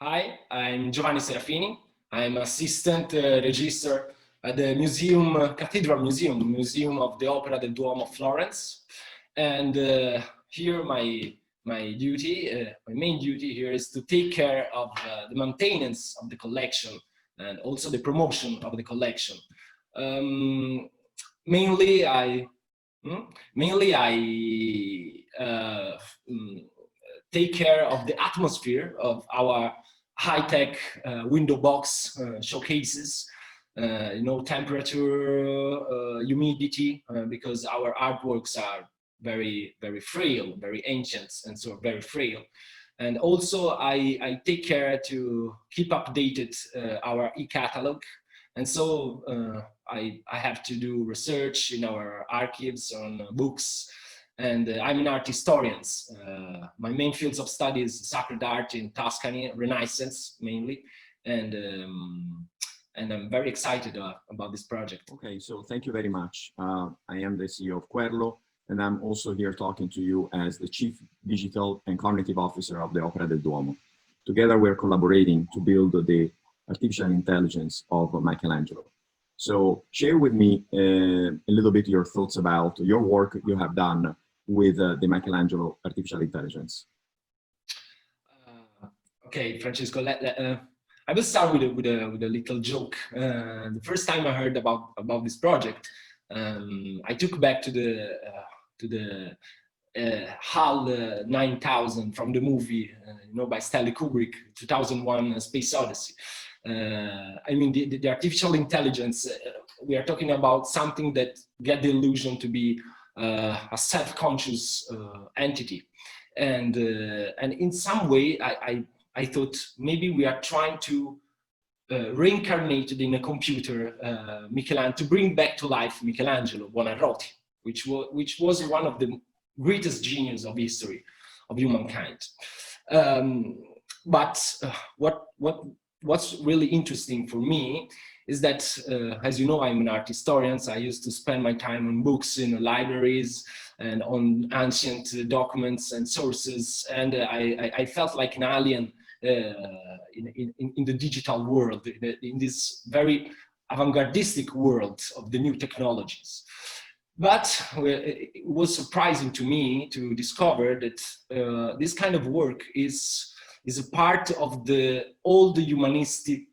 Hi, I'm Giovanni Serafini. I'm assistant register at the museum, Cathedral Museum of the Opera del Duomo of Florence. And here my main duty here is to take care of the maintenance of the collection and also the promotion of the collection. Um, mainly I Mainly, take care of the atmosphere of our high-tech window box showcases. Temperature, humidity, because our artworks are very, very frail, very ancient, and so very frail. And also, I take care to keep updated our e-catalog. And so I have to do research in our archives on books, and I'm an art historian. My main fields of study is sacred art in Tuscany, Renaissance mainly, and I'm very excited about this project. Okay, so thank you very much. I am the CEO of Querlo, and I'm also here talking to you as the Chief Digital and Cognitive Officer of the Opera del Duomo. Together, we're collaborating to build the artificial intelligence of Michelangelo. So share with me a little bit your thoughts about your work you have done with the Michelangelo artificial intelligence. Okay, Francesco, I will start with a little joke. The first time I heard about this project, I took back to the HAL 9000 from the movie, by Stanley Kubrick, 2001: A Space Odyssey. I mean, the artificial intelligence, we are talking about something that get the illusion to be a self-conscious entity. And in some way, I thought maybe we are trying to reincarnate in a computer Michelangelo, to bring back to life Michelangelo Buonarroti, which was one of the greatest genius of history of humankind. But what's really interesting for me is that, as you know, I'm an art historian. So I used to spend my time on books in libraries and on ancient documents and sources, and I felt like an alien in the digital world, in this very avant-gardistic world of the new technologies. But it was surprising to me to discover that this kind of work is a part of the old humanistic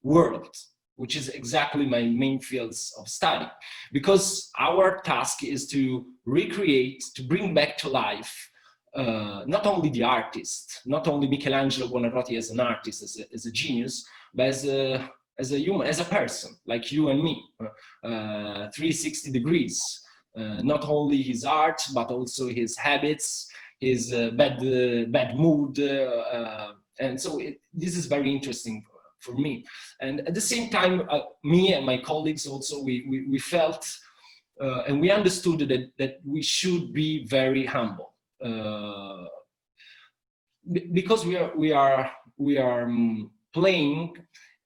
world, which is exactly my main fields of study. Because our task is to recreate, to bring back to life, not only the artist, not only Michelangelo Buonarroti as an artist, as a genius, but as a human, as a person, like you and me, 360 degrees. Not only his art, but also his habits, his bad mood, and so this is very interesting for me. And at the same time, me and my colleagues also, we felt and we understood that we should be very humble, because we are playing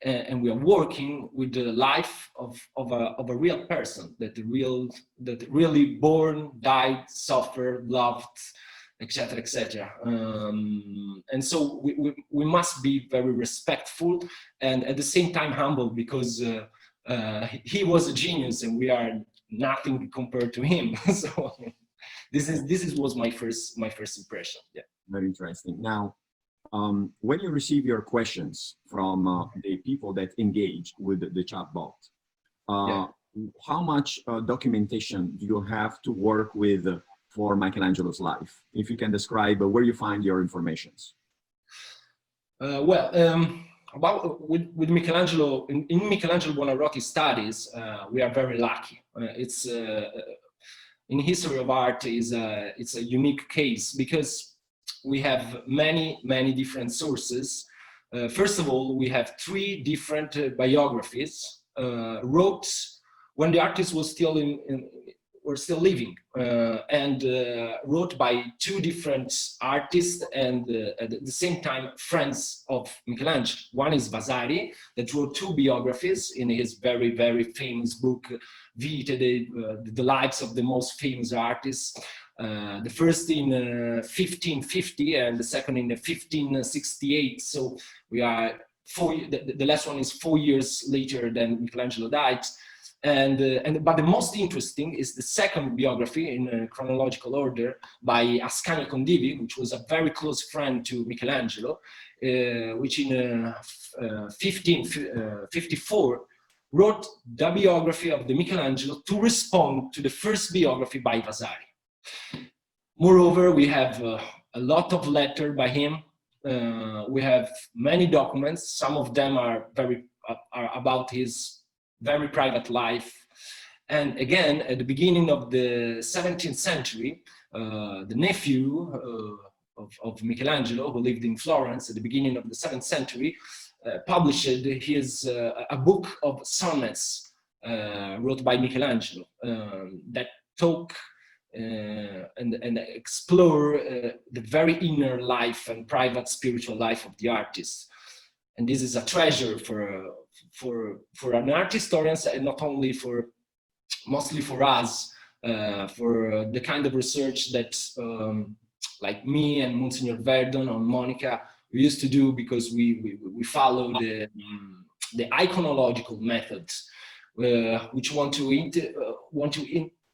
and we are working with the life of a real person that really born, died, suffered, loved, etc., etc. And so we must be very respectful and at the same time humble, because he was a genius and we are nothing compared to him. So this was my first impression. Yeah. Very interesting. Now, when you receive your questions from the people that engage with the chatbot, how much documentation do you have to work with for Michelangelo's life? If you can describe where you find your informations. With Michelangelo, in Michelangelo Buonarroti studies, we are very lucky. It's in history of art it's a unique case because we have many different sources. First of all, we have 3 different biographies wrote when the artist was still living, and wrote by 2 different artists and at the same time friends of Michelangelo. One is Vasari, that wrote 2 biographies in his very famous book Vite, the lives of the most famous artists. The first in 1550 and the second in 1568. So we are the last one is 4 years later than Michelangelo died. But the most interesting is the second biography in chronological order by Ascanio Condivi, which was a very close friend to Michelangelo, which in 1554 wrote the biography of the Michelangelo to respond to the first biography by Vasari. Moreover, we have a lot of letters by him. We have many documents. Some of them are about his very private life. And again, at the beginning of the 17th century, the nephew of Michelangelo, who lived in Florence at the beginning of the 7th century, published a book of sonnets wrote by Michelangelo that talk and explore the very inner life and private spiritual life of the artist. And this is a treasure for an art historian, and not only mostly for us, for the kind of research that like me and Monsignor Verdon or Monica we used to do, because we follow the iconological method, which want to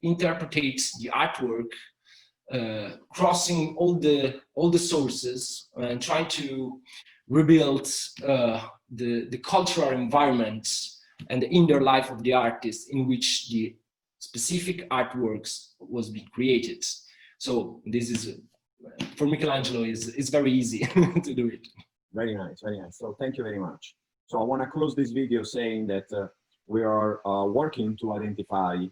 interpret the artwork, crossing all the sources and try to rebuild the cultural environment and the inner life of the artist in which the specific artworks was being created. So this is, for Michelangelo, is very easy to do it. Very nice, very nice. So thank you very much. So I want to close this video saying that we are working to identify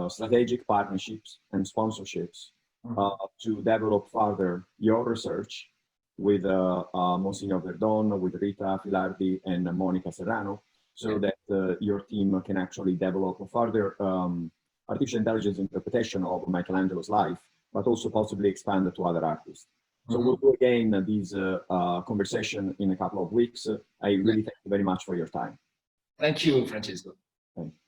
strategic partnerships and sponsorships to develop further your research with Monsignor Verdon, with Rita Filardi and Monica Serrano, so that your team can actually develop further artificial intelligence interpretation of Michelangelo's life, but also possibly expand it to other artists. So we'll do again this conversation in a couple of weeks. I really thank you very much for your time. Thank you, Francesco. Thank you.